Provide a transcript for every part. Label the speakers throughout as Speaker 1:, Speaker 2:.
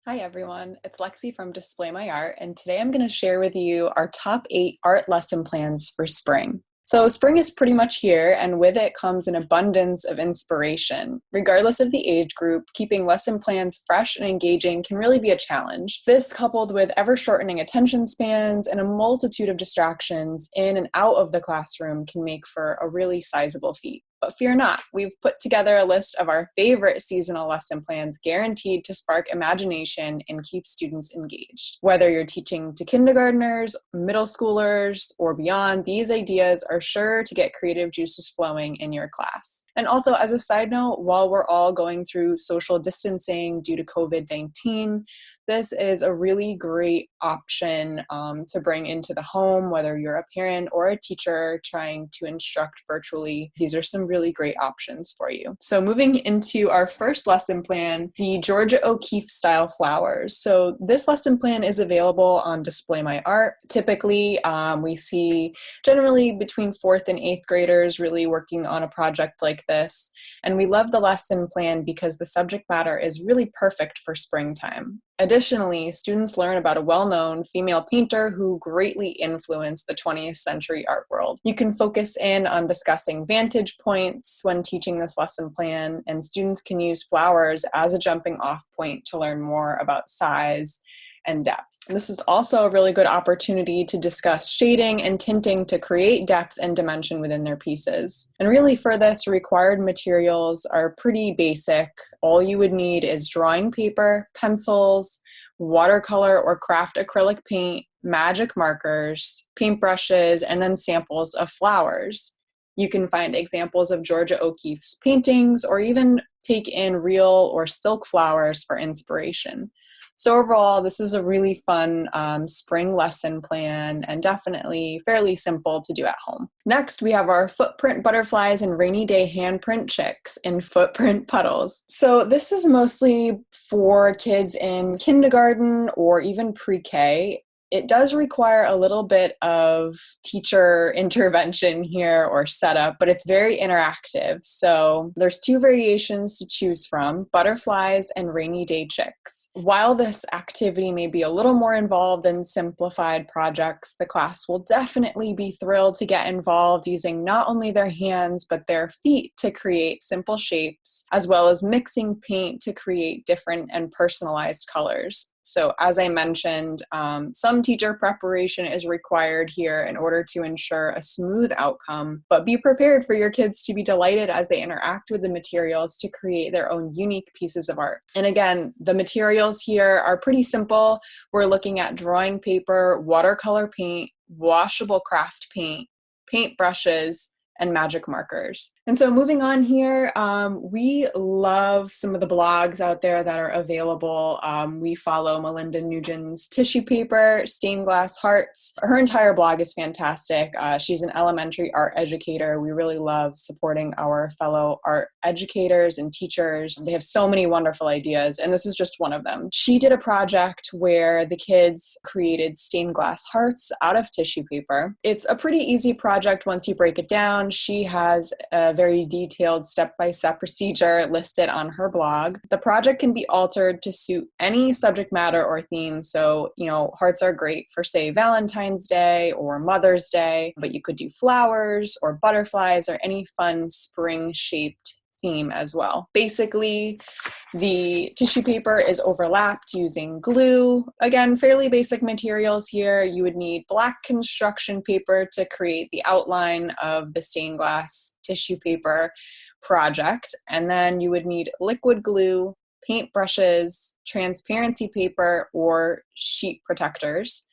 Speaker 1: Hi everyone, it's Lexi from Display My Art, and today I'm going to share with you our top 8 art lesson plans for spring. So spring is pretty much here, and with it comes an abundance of inspiration. Regardless of the age group, keeping lesson plans fresh and engaging can really be a challenge. This, coupled with ever-shortening attention spans and a multitude of distractions in and out of the classroom, can make for a really sizable feat. But fear not, we've put together a list of our favorite seasonal lesson plans guaranteed to spark imagination and keep students engaged. Whether you're teaching to kindergartners, middle schoolers, or beyond, these ideas are sure to get creative juices flowing in your class. And also, as a side note, while we're all going through social distancing due to COVID-19, this is a really great option to bring into the home, whether you're a parent or a teacher trying to instruct virtually. These are some really great options for you. So moving into our first lesson plan, the Georgia O'Keeffe style flowers. So this lesson plan is available on Display My Art. Typically, we see generally between 4th and 8th graders really working on a project like this. And we love the lesson plan because the subject matter is really perfect for springtime. Additionally, students learn about a well-known female painter who greatly influenced the 20th century art world. You can focus in on discussing vantage points when teaching this lesson plan, and students can use flowers as a jumping off point to learn more about size and depth. This is also a really good opportunity to discuss shading and tinting to create depth and dimension within their pieces. And really for this, required materials are pretty basic. All you would need is drawing paper, pencils, watercolor or craft acrylic paint, magic markers, paintbrushes, and then samples of flowers. You can find examples of Georgia O'Keeffe's paintings or even take in real or silk flowers for inspiration. So overall, this is a really fun spring lesson plan and definitely fairly simple to do at home. Next, we have our footprint butterflies and rainy day handprint chicks in footprint puddles. So this is mostly for kids in kindergarten or even pre-K. It does require a little bit of teacher intervention here or setup, but it's very interactive. So there's 2 variations to choose from, butterflies and rainy day chicks. While this activity may be a little more involved than simplified projects, the class will definitely be thrilled to get involved using not only their hands, but their feet to create simple shapes, as well as mixing paint to create different and personalized colors. So as I mentioned, some teacher preparation is required here in order to ensure a smooth outcome, but be prepared for your kids to be delighted as they interact with the materials to create their own unique pieces of art. And again, the materials here are pretty simple. We're looking at drawing paper, watercolor paint, washable craft paint, paint brushes, and magic markers. And so moving on here, we love some of the blogs out there that are available. We follow Melinda Nguyen's Tissue Paper, Stained Glass Hearts. Her entire blog is fantastic. She's an elementary art educator. We really love supporting our fellow art educators and teachers. They have so many wonderful ideas, and this is just one of them. She did a project where the kids created stained glass hearts out of tissue paper. It's a pretty easy project once you break it down. She has a very detailed step-by-step procedure listed on her blog. The project can be altered to suit any subject matter or theme. So, hearts are great for, say, Valentine's Day or Mother's Day, but you could do flowers or butterflies or any fun spring-shaped theme as well. Basically, the tissue paper is overlapped using glue. Again, fairly basic materials here. You would need black construction paper to create the outline of the stained glass tissue paper project. And then you would need liquid glue, paint brushes, transparency paper, or sheet protectors,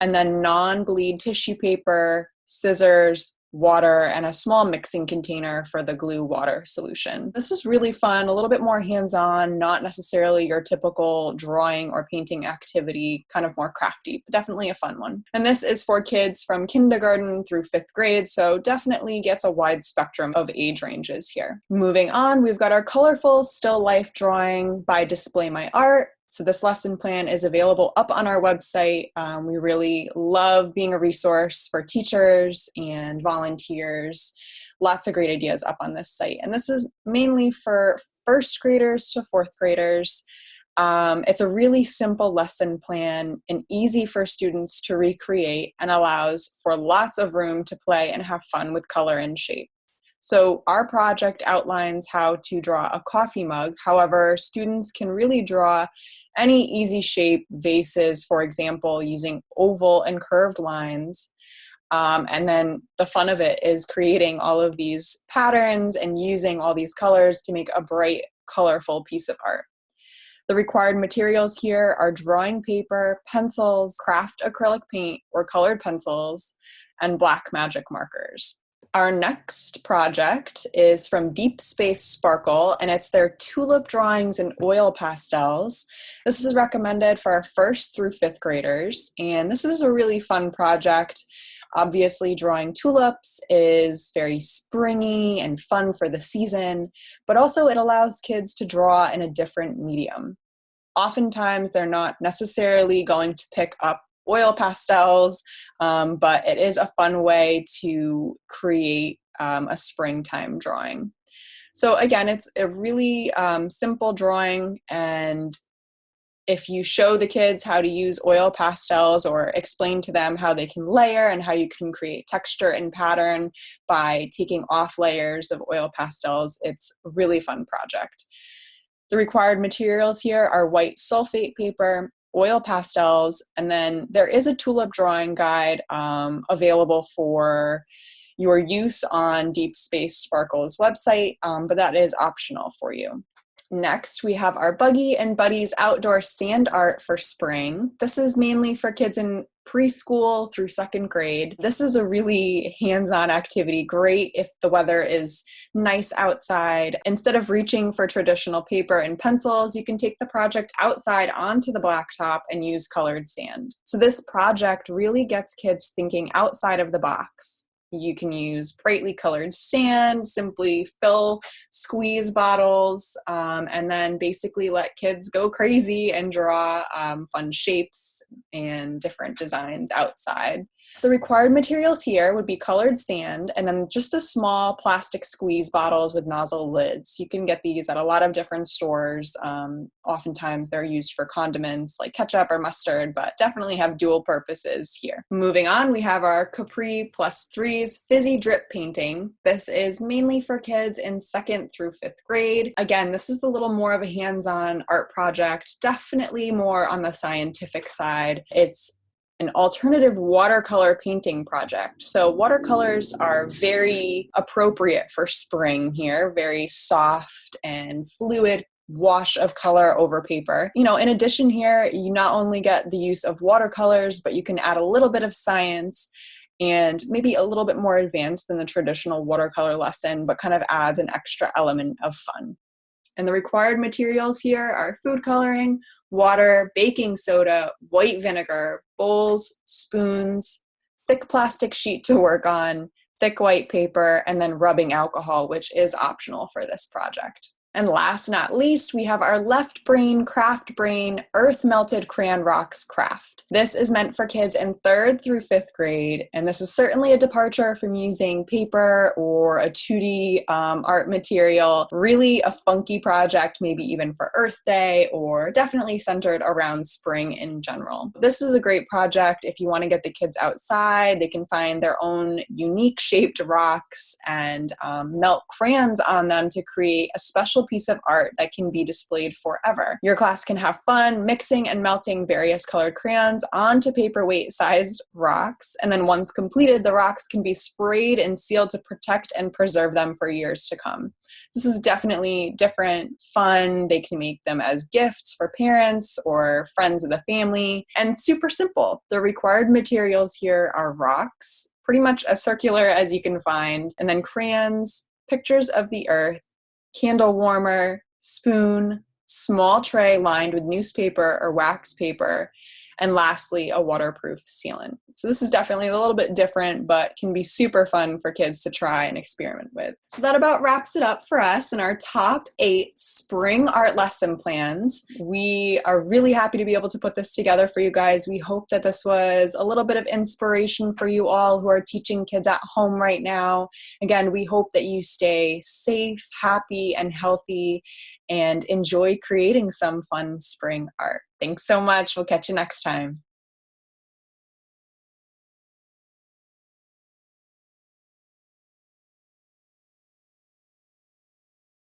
Speaker 1: and then non-bleed tissue paper, scissors, water, and a small mixing container for the glue water solution. This is really fun, a little bit more hands-on, not necessarily your typical drawing or painting activity, kind of more crafty, but definitely a fun one. And this is for kids from kindergarten through 5th grade, so definitely gets a wide spectrum of age ranges here. Moving on, we've got our colorful still life drawing by Display My Art. So this lesson plan is available up on our website. We really love being a resource for teachers and volunteers. Lots of great ideas up on this site. And this is mainly for 1st graders to 4th graders. It's a really simple lesson plan and easy for students to recreate and allows for lots of room to play and have fun with color and shape. So our project outlines how to draw a coffee mug. However, students can really draw any easy shape vases, for example, using oval and curved lines. And then the fun of it is creating all of these patterns and using all these colors to make a bright, colorful piece of art. The required materials here are drawing paper, pencils, craft acrylic paint or colored pencils, and black magic markers. Our next project is from Deep Space Sparkle, and it's their Tulip drawings in oil pastels. This is recommended for our 1st through 5th graders, and this is a really fun project. Obviously, drawing tulips is very springy and fun for the season, but also it allows kids to draw in a different medium. Oftentimes, they're not necessarily going to pick up oil pastels, but it is a fun way to create a springtime drawing. So again, it's a really simple drawing, and if you show the kids how to use oil pastels or explain to them how they can layer and how you can create texture and pattern by taking off layers of oil pastels, it's a really fun project. The required materials here are white sulfate paper, oil pastels, and then there is a tulip drawing guide available for your use on Deep Space Sparkle's website, but that is optional for you. Next, we have our Buggy and Buddies outdoor sand art for spring. This is mainly for kids in preschool through 2nd grade. This is a really hands-on activity, great if the weather is nice outside. Instead of reaching for traditional paper and pencils, you can take the project outside onto the blacktop and use colored sand. So this project really gets kids thinking outside of the box. You can use brightly colored sand, simply fill squeeze bottles, and then basically let kids go crazy and draw fun shapes and different designs outside. The required materials here would be colored sand and then just the small plastic squeeze bottles with nozzle lids. You can get these at a lot of different stores. Oftentimes they're used for condiments like ketchup or mustard, but definitely have dual purposes here. Moving on, we have our Capri +3's Fizzy drip painting. This is mainly for kids in 2nd through 5th grade. Again, this is a little more of a hands-on art project, definitely more on the scientific side. It's an alternative watercolor painting project. So watercolors are very appropriate for spring here, very soft and fluid wash of color over paper. You know, in addition here, you not only get the use of watercolors, but you can add a little bit of science and maybe a little bit more advanced than the traditional watercolor lesson, but kind of adds an extra element of fun. And the required materials here are food coloring, water, baking soda, white vinegar, bowls, spoons, thick plastic sheet to work on, thick white paper, and then rubbing alcohol, which is optional for this project. And last not least, we have our Left Brain Craft Brain Earth Melted Crayon Rocks Craft. This is meant for kids in 3rd through 5th grade, and this is certainly a departure from using paper or a 2D art material. Really a funky project, maybe even for Earth Day, or definitely centered around spring in general. This is a great project if you want to get the kids outside. They can find their own unique shaped rocks and melt crayons on them to create a special piece of art that can be displayed forever. Your class can have fun mixing and melting various colored crayons onto paperweight-sized rocks, and then once completed, the rocks can be sprayed and sealed to protect and preserve them for years to come. This is definitely different, fun. They can make them as gifts for parents or friends of the family, and super simple. The required materials here are rocks, pretty much as circular as you can find, and then crayons, pictures of the earth, candle warmer, spoon, small tray lined with newspaper or wax paper, and lastly, a waterproof sealant. So this is definitely a little bit different, but can be super fun for kids to try and experiment with. So that about wraps it up for us in our top 8 spring art lesson plans. We are really happy to be able to put this together for you guys. We hope that this was a little bit of inspiration for you all who are teaching kids at home right now. Again, we hope that you stay safe, happy, and healthy, and enjoy creating some fun spring art. Thanks so much. We'll catch you next time.